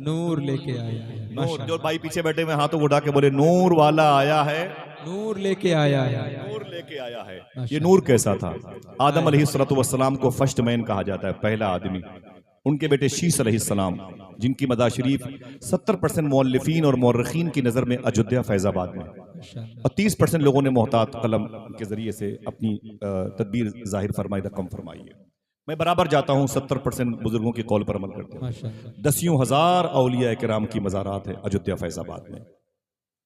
नूर लेके आया है। नूर, जो भाई पीछे बैठे हुए हाथों को उठा के बोले नूर वाला आया है, नूर लेके आया है। नूर लेके आया है। ये नूर कैसा था? आदम अलैहिस्सलाम को फर्स्ट मैन कहा जाता है, पहला आदमी। उनके बेटे शीस अलैहिस्सलाम, जिनकी मदा शरीफ 70% मौल्लिफीन और मौर्रिखीन की नज़र में अयोध्या फैजाबाद में, और 30% लोगों ने मोहतात कलम के जरिए से अपनी तदबीर जाहिर फरमाई, रकम फरमाई है। मैं बराबर जाता हूँ, 70% बुजुर्गों की कौल पर अमल करते हैं। दसियों हजार औलिया किराम की मज़ारात है अयोध्या फैजाबाद में,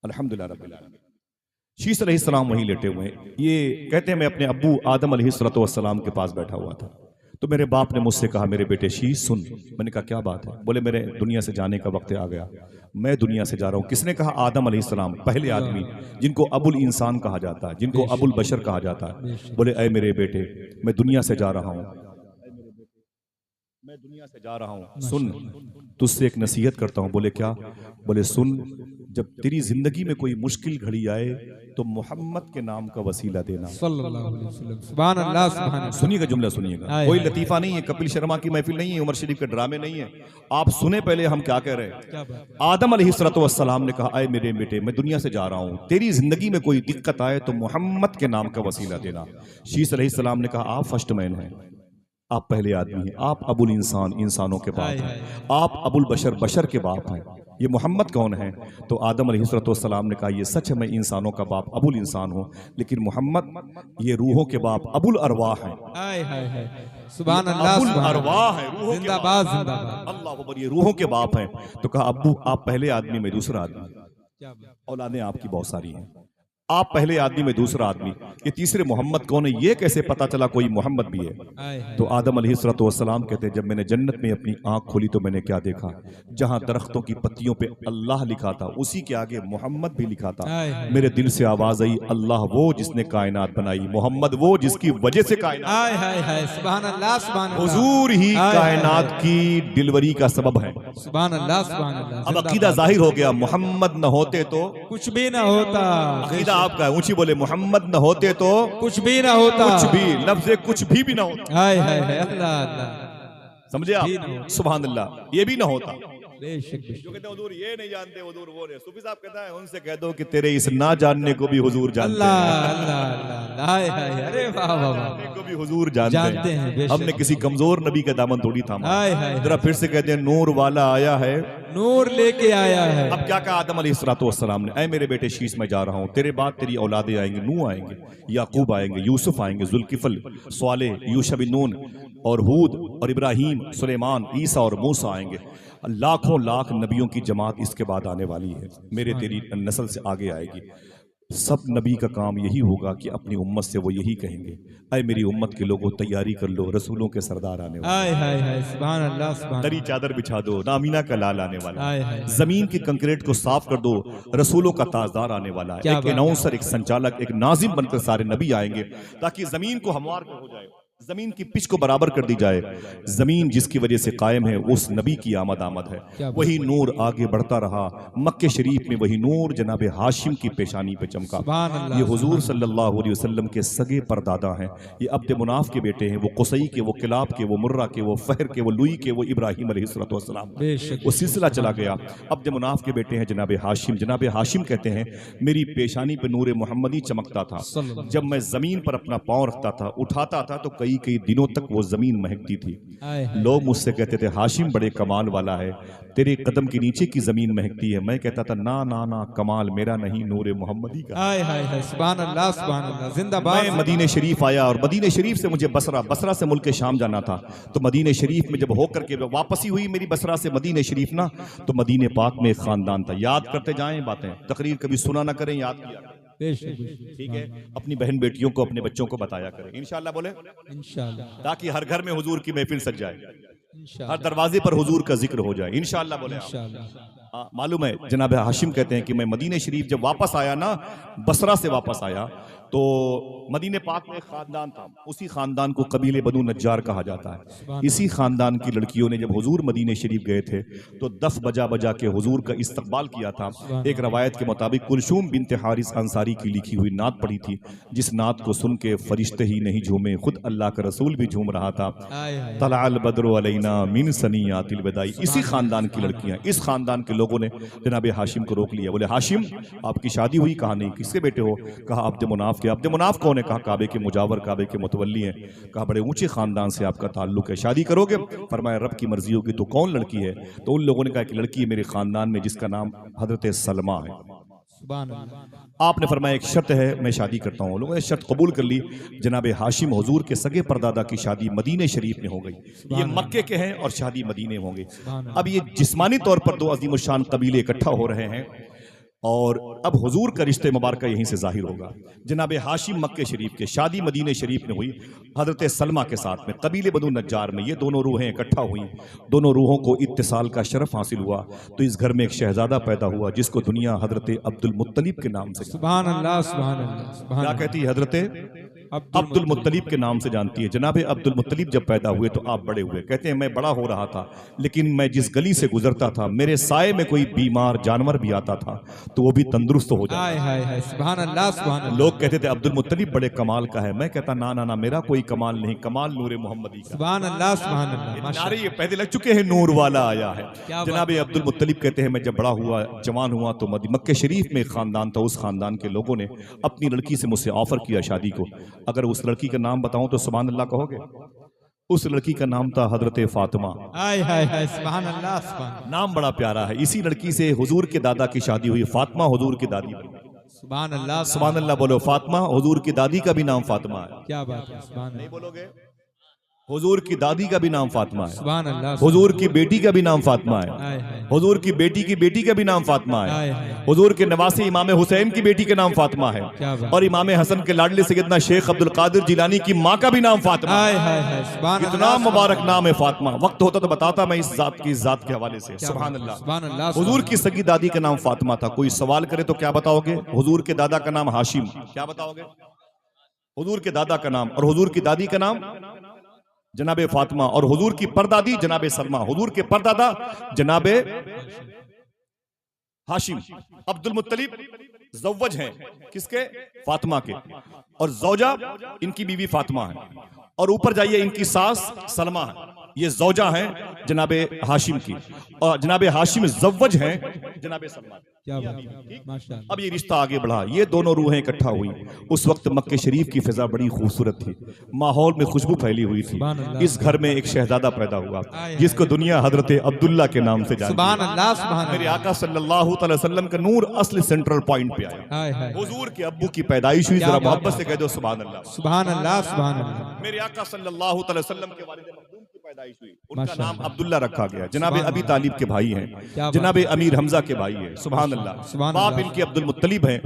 अल्हम्दुलिल्लाह रब्बिल आलमीन। शीस अलैहिस्सलाम वहीं लेटे हुए हैं। ये कहते हैं मैं अपने अब्बू आदम अलैहिस्सलाम के पास बैठा हुआ था, तो मेरे बाप ने मुझसे कहा, मेरे बेटे शीस सुन। मैंने कहा क्या बात है? बोले मेरे दुनिया से जाने का वक्त आ गया, मैं दुनिया से जा रहा हूँ। किसने कहा? आदम अलैहिस्सलाम, पहले आदमी, जिनको अबुल इंसान कहा जाता है, जिनको अबुल बशर कहा जाता है। बोले ऐ मेरे बेटे, मैं दुनिया से जा रहा हूँ, मैं दुनिया से जा रहा हूँ, सुन, तुझसे एक नसीहत करता हूँ। बोले क्या? बोले सुन, जब तेरी जिंदगी में कोई मुश्किल घड़ी आए तो मोहम्मद के नाम का वसीला देना। सल्लल्लाहु अलैहि वसल्लम। सुभान अल्लाह, सुभान अल्लाह। सुनिएगा, जुमला सुनिएगा, कोई लतीफा नहीं है, कपिल शर्मा की महफिल नहीं है, उमर शरीफ के ड्रामे नहीं है। आप सुने पहले हम क्या कह रहे हैं। आदम अलैहिस्सलाम ने कहा, ऐ मेरे बेटे, मैं दुनिया से जा रहा हूँ, तेरी जिंदगी में कोई दिक्कत आए तो मोहम्मद के नाम का वसीला देना। शीस अलैहिस्सलाम ने कहा, आप फर्स्ट मैन हैं, आप पहले आदमी हैं, आप अबुल इंसान, इंसानों के बाप हैं, आप अबुल बशर, बशर के बाप हैं। ये मोहम्मद कौन है? तो आदम अलैहिस्सलाम ने कहा, ये सच है, मैं इंसानों का बाप अबुल इंसान हूँ, लेकिन मोहम्मद ये रूहों के बाप अबुल अरवाह हैं। सुभान अल्लाह, अबुल अरवाह है, रूहों के जिंदाबाद, बाप। जिंदाबाद। अल्लाह अकबर, ये रूहों के बाप हैं। तो कहा, अब्बू आप पहले आदमी, मैं दूसरा आदमी, औलादें आपकी बहुत सारी हैं, आप पहले आदमी में दूसरा आदमी, ये तीसरे मोहम्मद कौन है? ये कैसे पता चला कोई मोहम्मद भी है? तो आदम अलैहिस्सलाम कहते हैं, जब मैंने जन्नत में अपनी आंख खोली तो मैंने क्या देखा? जहां दरख्तों की पत्तियों पे अल्लाह लिखा था, उसी के आगे मोहम्मद भी लिखा था। मेरे दिल से आवाज आई, अल्लाह वो जिसने कायनात बनाई, मोहम्मद वो जिसकी वजह से कायनात। सुभान अल्लाह, सुभान अल्लाह। हुजूर ही कायनात की डिलीवरी का सबब है। सुभान अल्लाह, सुभान अल्लाह। अब अकीदा जाहिर हो गया, मोहम्मद न होते तो कुछ भी ना होता। अकीदा आपका है, ऊंची बोले, मोहम्मद न होते तो कुछ भी ना होता। कुछ भी, लफ्ज़ कुछ भी ना होता। हाय हाय हाय, अल्लाह अल्लाह। समझे आप? सुभान अल्लाह, ये भी ना होता। बेशक जो कहते हैं हुजूर ये नहीं जानते, हुजूर वो नहीं। सूफी साहब कहता है, उनसे कह दो कि तेरे इस ना जानने को भी हुजूर जानते हैं। अल्लाह अल्लाह अल्लाह, हाय हाय, अरे वाह वाह वाह, को भी हुजूर जानते हैं। हमने किसी कमजोर नबी का दामन थोड़ी थामा। हाय हाय, जरा फिर से कहते हैं, नूर वाला आया है, नूर लेके आया है। अब क्या कहा आदम अलैहिस्सलाम ने? ऐ मेरे बेटे शीस, मैं जा रहा हूँ, तेरे बाद तेरी औलादें आएंगी, नूह आएंगे, याकूब आएंगे, यूसुफ आएंगे, जुल्किफल, स्वाले, यूशा बिन नून और हूद और इब्राहिम, सुलेमान, ईसा और मूसा आएंगे। लाखों लाख नबियों की जमात इसके बाद आने वाली है, मेरे तेरी नस्ल से आगे आएगी। सब नबी का काम यही होगा कि अपनी उम्मत से वो यही कहेंगे, ऐ मेरी उम्मत के लोगों तैयारी कर लो, रसूलों के सरदार आने वाले। हाय हाय हाय, सुभान अल्लाह, सुभान। दरी चादर बिछा दो, नामीना का लाल आने वाला है। जमीन की कंक्रीट को साफ कर दो, रसूलों का ताजदार आने वाला है। एक अनाउंसर, एक संचालक, एक नाजिम बनकर सारे नबी आएंगे, ताकि जमीन को हमवार हो जाए, जमीन की पिच को बराबर कर दी जाए। जमीन जिसकी वजह से कायम है, उस नबी की आमद है। वही नूर आगे बढ़ता रहा, मक्के शरीफ में वही नूर जनाब हाशिम की पेशानी पे चमका। ये हुजूर सल्लल्लाहु अलैहि वसल्लम के सगे परदादा हैं। ये अब्द मुनाफ के बेटे हैं, वो कुसई के, वो किलाब के, वो मुर्रा के, वो फहर के, वो लुई के, वो इब्राहिम अलैहिस्सलाम। वो सिलसिला चला गया। अब्द मुनाफ के बेटे हैं जनाब हाशिम। जनाब हाशिम कहते हैं, मेरी पेशानी पे नूर मोहम्मदी चमकता था। जब मैं जमीन पर अपना पांव रखता था, उठाता था, तो कई दिनों तक वो जमीन महकती थी। लोग मुझसे कहते थे, हाशिम बड़े कमाल वाला है, तेरे कदम के नीचे की जमीन महकती है। मैं कहता था, ना ना ना, कमाल मेरा नहीं, नूर मोहम्मदी का। हाय हाय हाय, सुभान अल्लाह, सुभान अल्लाह, जिंदाबाद। मैं मदीने शरीफ आया, और मदीने शरीफ से मुझे बसरा से मुल्क शाम जाना था। तो मदीने शरीफ में जब होकर के वापसी हुई मेरी बसरा से मदीने शरीफ ना, तो मदीने पाक में एक खानदान था। याद करते जाएं बातें, तकरीर कभी सुना ना करें, याद किया। ठीक है, अपनी बहन बेटियों को, अपने बच्चों को बताया करें, इंशाल्लाह बोले, इंशाल्लाह, ताकि हर घर में हुजूर की महफिल सज जाए, हर दरवाजे पर हुजूर का जिक्र हो जाए, इंशाल्लाह बोले। मालूम है, जनाब हाशिम कहते हैं कि मैं मदीने शरीफ जब वापस आया ना, बसरा से वापस आया, तो मदीने पाक में एक खानदान था, उसी खानदान को कबीले बनु नज्जार कहा जाता है। इसी खानदान की लड़कियों ने जब हुजूर मदीने शरीफ गए थे तो दफ बजा बजा के हुजूर का इस्तकबाल किया था। एक रवायत के मुताबिक कुलशूम बिनते हारिस अंसारी की लिखी हुई नात पढ़ी थी, जिस नात को सुन के फरिश्ते ही नहीं झूमे, खुद अल्लाह का रसूल भी झूम रहा था। तलाल बद्रु अलैना मिन सनियातिल बदाई। इसी खानदान की लड़कियां, इस खानदान के लोगों ने जनाब हाशिम को रोक लिया। बोले हाशिम आपकी शादी हुई? कहा नहीं। किसके बेटे हो? कहा अब्द मुनाफ के। अब्द मुनाफ कौन है? कहा काबे के मुजावर, काबे के मुतवल्ली हैं। कहा बड़े ऊंचे खानदान से आपका ताल्लुक है, शादी करोगे? फरमाया रब की मर्जी होगी। तो कौन लड़की है? तो उन लोगों ने कहा कि लड़की है मेरे खानदान में जिसका नाम हजरत सलमा है। आपने फरमाया एक शर्त है, मैं शादी करता हूँ। लोगों ने शर्त कबूल कर ली। जनाब हाशिम हुजूर के सगे परदादा की शादी मदीने शरीफ में हो गई। ये मक्के के हैं और शादी मदीने होंगे। अब ये जिस्मानी तौर पर दो अजीम शान कबीले इकट्ठा हो रहे हैं और अब हुजूर का रिश्ते मुबारक यहीं से जाहिर होगा। जनाब हाशिम मक्के शरीफ के, शादी मदीने शरीफ में हुई हजरत सलमा के साथ में, कबीले बनु नज्जार में। ये दोनों रूहें इकट्ठा हुई, दोनों रूहों को इत्तिसाल का शरफ हासिल हुआ। तो इस घर में एक शहजादा पैदा हुआ जिसको दुनिया हजरत अब्दुल मुत्तलिब के नाम से, सुभान अल्लाह, सुभान अल्लाह, क्या कहती है? हजरत अब्दुल मुत्तलिब के नाम से जानती है। जनाब अब्दुल मुत्तलिब जब पैदा हुए तो आप बड़े हुए। कहते हैं मैं बड़ा हो रहा था, लेकिन मैं जिस गली से गुजरता था मेरे साए में कोई बीमार जानवर भी आता था तो वो भी तंदुरुस्त हो जाता। सुभान अल्लाह, सुभान अल्लाह। लोग कहते थे अब्दुल मुत्तलिब बड़े कमाल का है। मैं कहता ना ना ना, मेरा कोई कमाल नहीं, कमाल नूर मोहम्मदी का। सुभान अल्लाह, सुभान अल्लाह। नारे ये पहले लग चुके हैं, नूर वाला आया है। जनाब अब्दुल मुत्तलिब कहते हैं मैं जब बड़ा हुआ, जवान हुआ तो मक्के शरीफ में एक खानदान था, उस खानदान के लोगों ने अपनी लड़की से मुझसे ऑफर किया शादी को। अगर उस लड़की का नाम बताऊं तो सुभान अल्लाह कहोगे? उस लड़की का नाम था हजरत फातिमा। सुभान अल्लाह, सुभान। नाम बड़ा प्यारा है। इसी लड़की से हुजूर के दादा की शादी हुई, फातिमा हुजूर की दादी बनी। सुभान अल्लाह, सुभान अल्लाह बोलो। फातिमा हुजूर की दादी का भी नाम फातिमा है। क्या बात है, सुभान। नहीं बोलोगे? हुजूर की दादी का भी नाम फातिमा है। सुभान अल्लाह। हुजूर की बेटी का भी नाम फातिमा है। हुजूर की बेटी का भी नाम फातिमा है। हुजूर के नवासे इमाम हुसैन की बेटी का नाम फातिमा है। और इमाम हसन के लाडले सैयदना शेख अब्दुल कादिर जिलानी की माँ का भी नाम फातिमा है। कितना मुबारक नाम है फातिमा। वक्त होता तो बताता मैं इस जात की जात के हवाले से। सुभान अल्लाह, सुभान अल्लाह। हुजूर की सगी दादी का नाम फातिमा था। कोई सवाल करे तो क्या बताओगे? हुजूर के दादा का नाम हाशिम। क्या बताओगे? हुजूर के दादा का नाम। और हुजूर की दादी का नाम जनाबे फातिमा। और हुजूर की परदादी जनाबे सलमा। हुजूर के परदादा जनाबे हाशिम। अब्दुल मुत्तलिब ज़व्वज हैं किसके? फातिमा के। और ज़ौजा इनकी बीवी फातिमा है। और ऊपर जाइए इनकी सास सलमा है। ये ज़ौजा हैं जनाबे हाशिम की। और जनाबे हाशिम ज़व्वज हैं जनाबे सलमा। अब ये रिश्ता आगे बढ़ा, ये दोनों रूहें इकट्ठा हुई। उस वक्त मक्के शरीफ की फिजा बड़ी खूबसूरत थी, माहौल में खुशबू फैली हुई थी। इस घर में एक शहजादा पैदा हुआ जिसको दुनिया हजरत अब्दुल्ला के नाम से जानती है। मेरे आका सल्लल्लाहु अलैहि वसल्लम का नूर असली सेंट्रल पॉइंट पे आया। हुजूर के अब्बू की पैदाइश हुई। जरा मोहब्बत से कह दो सुभान अल्लाह, सुभान अल्लाह, सुभान अल्लाह। मेरे आका सल्लल्लाहु अलैहि वसल्लम के वालिद मखदूम की पैदाइश हुई। उनका नाम अब्दुल्ला रखा गया। जनाबे अबी तालिब के भाई हैं, जनाबे अमीर हमजा के भाई हैं। सुभान अल्लाह। बाप इनके अब्दुल मुत्तलिब हैं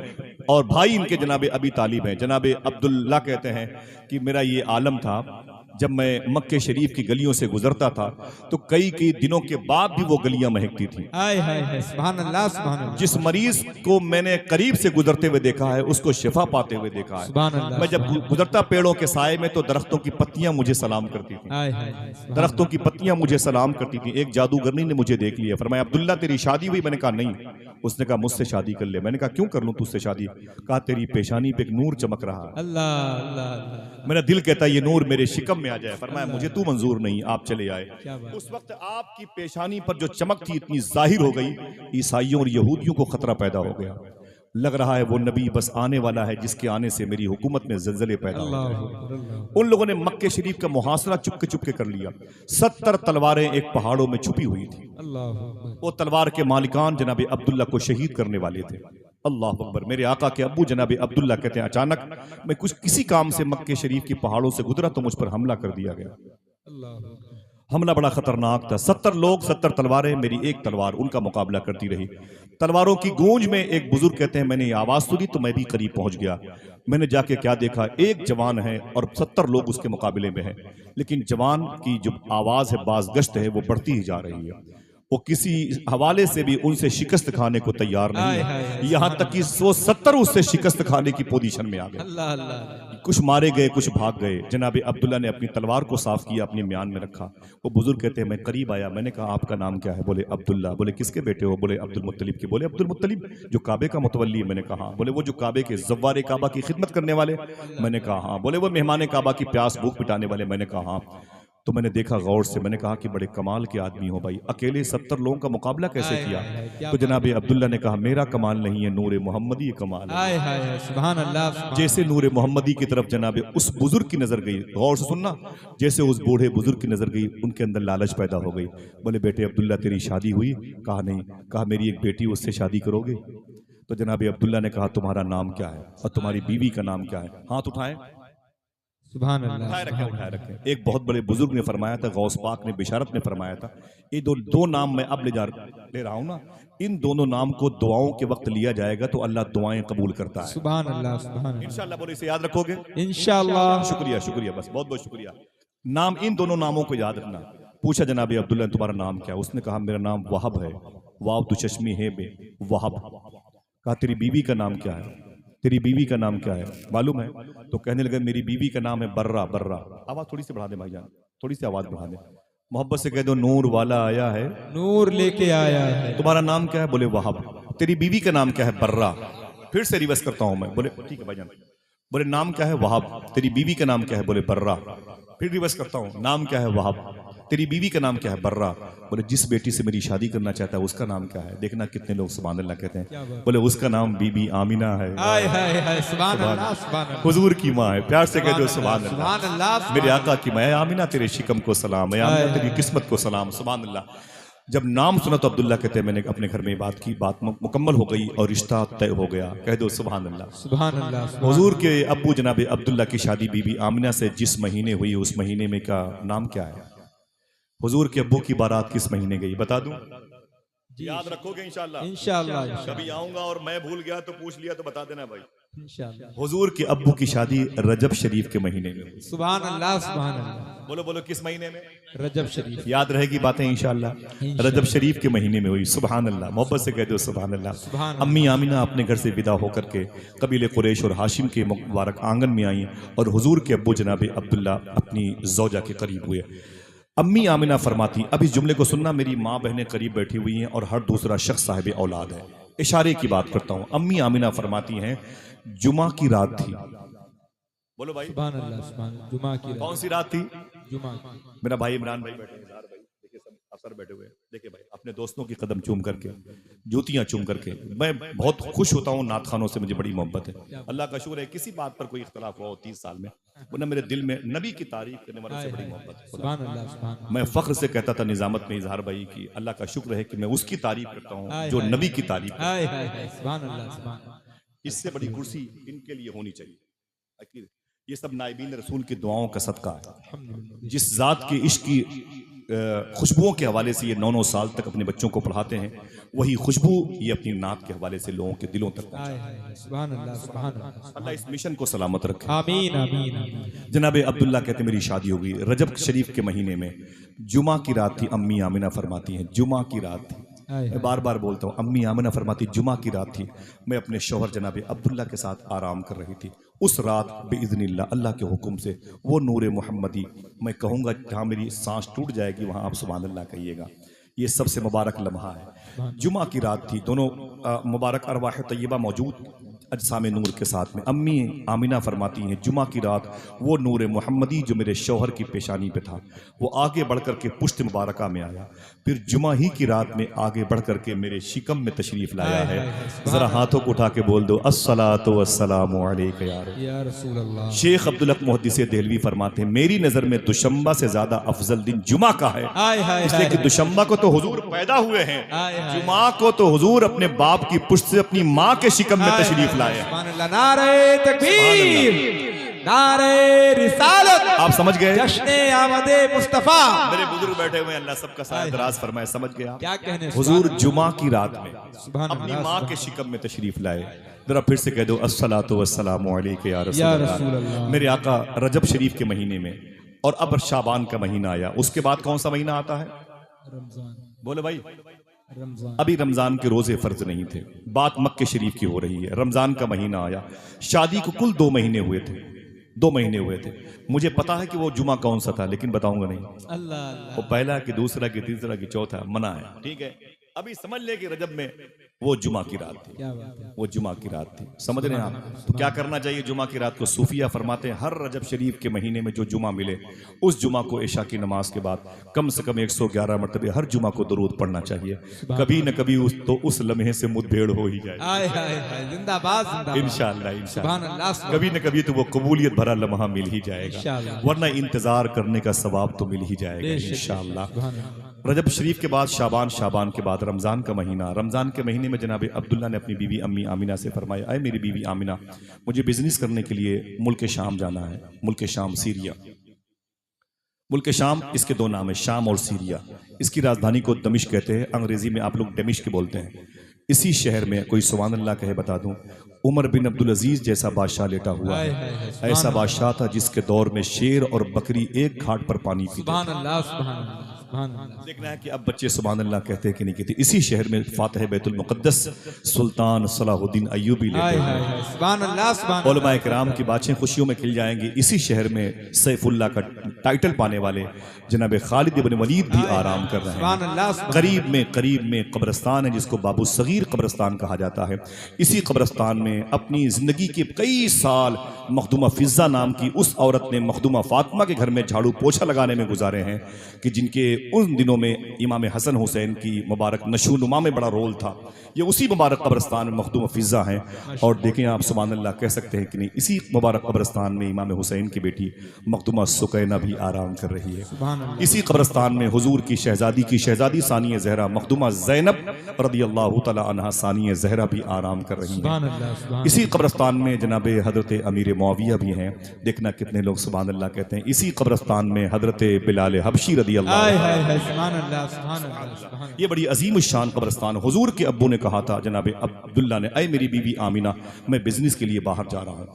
और भाई इनके जनाबे अबी तालिब हैं। जनाबे अब्दुल्ला कहते हैं कि मेरा ये आलम था, जब मैं मक्के शरीफ की गलियों से गुजरता था तो कई दिनों के बाद भी वो गलियां महकती थी। सुभान अल्लाह, सुभान अल्लाह। जिस मरीज को मैंने करीब से गुजरते हुए देखा है उसको शिफा पाते हुए देखा है। सुभान अल्लाह। मैं जब गुजरता पेड़ों के साए में तो दरख्तों की पत्तियां मुझे सलाम करती थी। दरख्तों की पत्तियां मुझे सलाम करती थी। एक जादूगरनी ने मुझे देख लिया, फरमाया अब्दुल्ला तेरी शादी हुई? मैंने कहा नहीं। उसने कहा मुझसे शादी कर ले। मैंने कहा क्यों कर लूं तुझसे शादी? कहा तेरी पेशानी पे एक नूर चमक रहा है। अल्लाह अल्लाह। मेरा दिल कहता है ये नूर मेरे शिकम में आ जाए। फरमाया मुझे तू मंजूर नहीं, आप चले आए। उस वक्त आपकी पेशानी पर जो चमक थी इतनी जाहिर हो गई, ईसाइयों और यहूदियों को खतरा पैदा हो गया। लग रहा है वो नबी बस आने वाला है जिसके आने से मेरी हुकूमत में ज़लज़ले पैदा हो गए। उन लोगों ने मक्के शरीफ का मुहासरा चुपके कर लिया। 70 तलवारें एक पहाड़ों में छुपी हुई थी। वो तलवार के मालिकान जनाबे अब्दुल्ला को शहीद करने वाले थे। अल्लाह अकबर। मेरे आका के अब्बू जनाबे अब्दुल्ला कहते हैं अचानक मैं किसी काम से मक्के शरीफ की पहाड़ों से गुजरा तो मुझ पर हमला कर दिया गया। हमला बड़ा खतरनाक था। 70 लोग 70 तलवारें, मेरी एक तलवार उनका मुकाबला करती रही। तलवारों की गूंज में एक बुजुर्ग कहते हैं मैंने ये आवाज सुनी तो मैं भी करीब पहुंच गया। मैंने जाके क्या देखा, एक जवान है और 70 लोग उसके मुकाबले में हैं, लेकिन जवान की जो आवाज है बाज गश्त है वो बढ़ती ही जा रही है। वो किसी हवाले से भी उनसे शिकस्त खाने को तैयार नहीं हाय, है। हाय, हाय। यहाँ तक कि 170 उससे शिकस्त खाने की पोजीशन में आ गए। अल्लाह अल्लाह। कुछ मारे गए, कुछ भाग गए। जनाब अब्दुल्ला ने अपनी तलवार को साफ किया, अपनी म्यान में रखा। वो बुजुर्ग कहते हैं मैं करीब आया, मैंने कहा आपका नाम क्या है? बोले अब्दुल्ला। बोले किसके बेटे हो? बोले अब्दुल मुत्तलिब के। बोले अब्दुल मुत्तलिब जो काबे का मुतवल्ली है? मैंने कहा। बोले वो जो काबे के ज़व्वारे काबा की खिदमत करने वाले? मैंने कहा हाँ। बोले वो मेहमान काबा की प्यास भूख मिटाने वाले? मैंने कहा हाँ। तो मैंने देखा गौर से, मैंने कहा कि बड़े कमाल के आदमी हो भाई, अकेले 70 लोगों का मुकाबला कैसे हाय, किया? हाय, हाय, क्या तो जनाब अब्दुल्ला ने कहा मेरा कमाल नहीं है, नूर मोहम्मदी कमाल है। हाय हाय हाय, सुभान अल्लाह सुभान जैसे नूर मोहम्मदी की तरफ जनाब उस बुजुर्ग की नजर गई, गौर से सुनना, जैसे उस बूढ़े बुजुर्ग की नजर गई, उनके अंदर लालच पैदा हो गई। बोले बेटे अब्दुल्ला तेरी शादी हुई? कहा नहीं। कहा मेरी एक बेटी, उससे शादी करोगे? तो जनाब अब्दुल्ला ने कहा तुम्हारा नाम क्या है और तुम्हारी बीवी का नाम क्या है? हाथ उठाएं, सुभान अल्लाह उठाए रखें, सुभान उठाए रखें। एक बहुत बड़े बुजुर्ग ने फरमाया था, गौस पाक ने बिशारत में फरमाया था, ये दो नाम मैं अब ले रहा हूं ना, इन दोनों नाम को दुआओं के वक्त लिया जाएगा तो अल्लाह दुआएं कबूल करता है। सुभान अल्लाह सुभान अल्लाह। इंशाअल्लाह। बोले इसे याद रखोगे? इंशाअल्लाह। शुक्रिया शुक्रिया, बस बहुत बहुत शुक्रिया। नाम, इन दोनों नामों को याद रखना। पूछा जनाब अब्दुल्ला तुम्हारा नाम क्या? उसने कहा मेरा नाम वहाब है। वाव दो चश्मी है बे वहाब। कहा तेरी बीवी का नाम क्या है? तेरी बीवी का नाम क्या है मालूम है? तो कहने लगे मेरी बीवी का नाम है बर्रा। बर्रा, आवाज थोड़ी सी बढ़ा दे भाईजान, थोड़ी सी आवाज बढ़ा दे, मोहब्बत से कह दो नूर वाला आया है, नूर लेके आया है। तुम्हारा नाम क्या है? बोले वहाब। तेरी बीवी का नाम क्या है? बर्रा। फिर से रिवर्स करता हूं मैं। बोले ठीक है भाईजान। बोले नाम क्या है? वहाब। तेरी बीवी का नाम क्या है? बोले बर्रा। फिर रिवर्स करता हूं, नाम क्या है? वहाब। तेरी बीवी का नाम क्या है? बर्रा। बोले जिस बेटी से मेरी शादी करना चाहता है उसका नाम क्या है? देखना कितने लोग सुभान अल्लाह कहते हैं। बोले उसका नाम बीबी आमिना है। हाय हाय हाय, सुभान अल्लाह सुभान अल्लाह। हुजूर की माँ है, प्यार से कह दो सुभान अल्लाह। सुभान अल्लाह। मेरे आका की मैं आमिना तेरे शिकम को सलाम, आमिना तेरी किस्मत को सलाम। सुभान अल्लाह। जब नाम सुना तो अब्दुल्ला कहते हैं मैंने अपने घर में बात की, बात मुकम्मल हो गई और रिश्ता तय हो गया। कह दो सुभान अल्लाह। सुभान अल्लाह। हुजूर के अब्बू जनाब अब्दुल्ला की शादी बीबी आमिना से जिस महीने हुई उस महीने में का नाम क्या है? हुजूर के अब्बू की बारात किस महीने गई बता दूं? याद रखोगे इंशाअल्लाह? इंशाअल्लाह कभी आऊंगा और मैं भूल गया तो पूछ लिया तो बता देना भाई। इंशाअल्लाह। हुजूर के अब्बू की शादी रजब शरीफ के महीने में हुई। सुभान अल्लाह सुभान अल्लाह। बोलो बोलो किस महीने में? रजब शरीफ। याद रहेगी बातें इंशाअल्लाह। रजब शरीफ के महीने में हुई। सुभान अल्लाह, मोहब्बत से कह दो सुभान अल्लाह। सुभान अम्मी आमिना अपने घर से विदा होकर के कबीले कुरैश और हाशिम के मुबारक आंगन में आई और हुजूर के अब्बू जनाब अब्दुल्ला अपनी ज़ौजा के करीब हुए। अम्मी आमिना फरमाती, अब इस जुमले को सुनना, मेरी माँ बहनें करीब बैठी हुई हैं और हर दूसरा शख्स साहिब औलाद है। इशारे की बात करता हूँ। अम्मी आमिना फरमाती हैं जुमा की रात थी। बोलो भाई सुभान अल्लाह सुभान। जुमा की कौन सी रात थी? जुमा की। मेरा भाई इमरान भाई बैठे हैं, भाई देखिए सब अफसर बैठे हुए हैं। देखिए भाई अपने दोस्तों की कदम चूम करके, जूतियां चूम करके, मैं बहुत खुश होता हूँ। नात खानों से मुझे बड़ी मोहब्बत है। अल्लाह का शुक्र है किसी बात पर कोई इख्तलाफ हुआ हो 30 साल में, वरना मेरे दिल में नबी की तारीफ करने वालों से बड़ी मोहब्बत है। सुभान अल्लाह सुभान। मैं फख्र से कहता था निजामत में इजहार भाई की अल्लाह का शुक्र है कि मैं उसकी तारीफ करता हूँ जो नबी की तारीफ करता हाय हाय हाय, सुभान अल्लाह सुभान। है। इससे बड़ी कुर्सी इनके लिए होनी चाहिए। ये सब नाइबीन रसूल की दुआओं का सदका है। जिस जात के इश्क की खुशबुओं के हवाले से ये 9-9 साल तक अपने बच्चों को पढ़ाते हैं, वही खुशबू ये अपनी नात के हवाले से लोगों के दिलों तक हाय हाय हाय, सुभान अल्लाह सुभान अल्लाह। अल्लाह इस मिशन को सलामत रखे। आमीन आमीन आमीन। जनाब अब्दुल्ला कहते मेरी शादी हो गई रजब शरीफ के महीने में, जुमा की रात थी। अम्मी आमिना फरमाती हैं जुमा की रात थी। मैं बार बार बोलता हूँ, अम्मी आमिना फरमाती जुमा की रात थी। मैं अपने शौहर जनाब अब्दुल्ला के साथ आराम कर रही थी। उस रात बेइज़्निल्लाह अल्लाह के हुक्म से वो नूर मोहम्मदी, मैं कहूँगा जहाँ मेरी सांस टूट जाएगी वहाँ आप सुभान अल्लाह कहिएगा। ये सबसे मुबारक लम्हा है। जुमा की रात थी, दोनों मुबारक अरवाह तय्यबा मौजूद अजसाम नूर के साथ में। अम्मी आमिना फरमाती हैं जुमा की रात वो नूर मोहम्मदी जो मेरे शौहर की पेशानी पे था वो आगे बढ़ कर के पुश्त मुबारका में आया। फिर जुमा ही की रात में आगे बढ़ कर के मेरे शिकम में तशरीफ लाया है। जरा हाथों को उठा के बोल दो अस्सलातु वस्सलामु अलैका या रसूल अल्लाह। शेख अब्दुल हक मुहद्दिस देहलवी फरमाते हैं मेरी नजर में दुशंबा से ज्यादा अफजल दिन जुमा का है, इसलिए कि दुशंबा को तो हुजूर पैदा हुए हैं, जुमा को तो हुजूर अपने बाप की पुश्त से अपनी माँ के शिकम में तशरीफ लाए हैं। सुभान अल्लाह। नारे तकबीर, नारे रिसालत। आप समझ गए? जश्ने आमदे मुस्तफा। मेरे बुजुर्ग बैठे हुए हैं, अल्लाह सबका साथ दराज फरमाए। समझ गया क्या कहने? हुजूर जुमा की रात में सुभान अपनी अल्लाह, माँ के शिकम में तशरीफ लाए। जरा फिर से कह दो अस्सलातु वस्सलामु अलैका या रसूल अल्लाह। मेरे आका रजब शरीफ के महीने में, और अब शाबान का महीना आया, उसके बाद कौन सा महीना आता है? रमजान। बोले भाई रमजान अभी रमजान के रोजे फर्ज नहीं थे, बात मक्के शरीफ की हो रही है, रमजान का महीना आया, शादी को कुल 2 महीने हुए थे, 2 महीने हुए थे। मुझे पता है कि वो जुमा कौन सा था, लेकिन बताऊंगा नहीं। अल्लाह अल्लाह वो पहला कि दूसरा कि तीसरा कि चौथा मना है, ठीक है। अभी समझ ले कि रजब में वो जुमा की रात थी, क्या बात है। वो जुमा की रात थी, समझ रहे हैं आप। तो क्या करना चाहिए जुमा की रात को? सूफिया फरमाते हैं हर रजब शरीफ के महीने में जो जुमा मिले उस जुमा को इशा की नमाज के बाद कम से कम 111 मरतबे हर जुमा को दरूद पढ़ना चाहिए। कभी न कभी उस लम्हे से मुठभेड़ हो ही जाए, हाय हाय हाय, जिंदाबाद जिंदाबाद, इंशाअल्लाह सुभान अल्लाह, इंशाअल्लाह। कभी न कभी तो वो कबूलियत भरा लम्हा मिल ही जाएगा, इंशाअल्लाह। वरना इंतजार करने का सवाब तो मिल ही जाएगा बेशक, इंशाअल्लाह। सुभान अल्लाह। रजब शरीफ के बाद शाबान, शाबान के बाद रमजान का महीना। रमजान के महीने में जनाब अब्दुल्ला ने अपनी बीवी अम्मी आमिना से फरमाया, अय मेरी बीवी आमिना, मुझे बिजनेस करने के लिए मुल्क शाम जाना है। मुल्क शाम सीरिया, मुल्क शाम इसके 2 नाम है, शाम और सीरिया। इसकी राजधानी को दमिश्क कहते हैं, अंग्रेजी में आप लोग दमिश्क बोलते हैं। इसी शहर में कोई सुभान अल्लाह कहे बता दूं, उमर बिन अब्दुल अजीज जैसा बादशाह लेटा हुआ हाय है। हाय हाय, सुभान ऐसा अल्लाह। बादशाह था जिसके दौर में शेर और बकरी एक घाट पर पानी पीते। सुभान अल्लाह सुभान अल्लाह सुभान अल्लाह। देखना है कि अब बच्चे सुभान अल्लाह कहते हैं कि नहीं कहते। इसी शहर में फातिह बैतुल मुक़द्दस सुल्तान सलाहुद्दीन अय्यूबी हाय लेते हाय हैं। हाय, सुभान अल्लाह सुभान उलमाए किराम की बातें खुशियों में खिल जाएंगी। इसी शहर में सैफुल्लाह का टाइटल पाने वाले जनाब खालिद इब्न वलीद भी आराम कर रहे सुभान हैं। अल्लाह सुभान करीब में कब्रिस्तान है जिसको बाबू सगीर कब्रिस्तान कहा जाता है। इसी कब्रिस्तान में अपनी जिंदगी के कई साल मखदूमा फिजा नाम की उस औरत ने मखदूमा फातिमा के घर में झाड़ू पोछा लगाने में गुजारे हैं, कि जिनके उन दिनों में इमाम हसन हुसैन की मुबारक नशोनुमा में बड़ा रोल था। ये उसी मुबारक कब्रिस्तान में मखदूमा फिजा हैं। और देखें आप सुभान अल्लाह कह सकते हैं कि नहीं, इसी मुबारक कब्रिस्तान में इमाम हुसैन की बेटी मखदूमा सुकैना भी आराम कर रही है। सुभान अल्लाह। इसी कब्रिस्तान में हुजूर की शहजादी सानिया ज़हरा मखदूमा ज़ैनब रदियल्लाहु तआला अन्हा सानिया ज़हरा भी आराम कर रही हैं। सुभान अल्लाह सुभान इसी कब्रिस्तान में जनाब हजरत अमीर मुआविया भी हैं। देखना कितने लोग सुभान अल्लाह कहते हैं। इसी कब्रिस्तान में हजरत बिलाल हबशी रदियल्लाहु हाय हाय हाय, सुभान अल्लाह सुभान अल्लाह सुभान अल्लाह। ये बड़ी अजीम शान कब्रिस्तान। हुजूर के अब्बू ने कहा था जनाब अब्दुल्ला ने, अय मेरी बीवी आमिना, मैं बिजनेस के लिए बाहर जा रहा हूँ,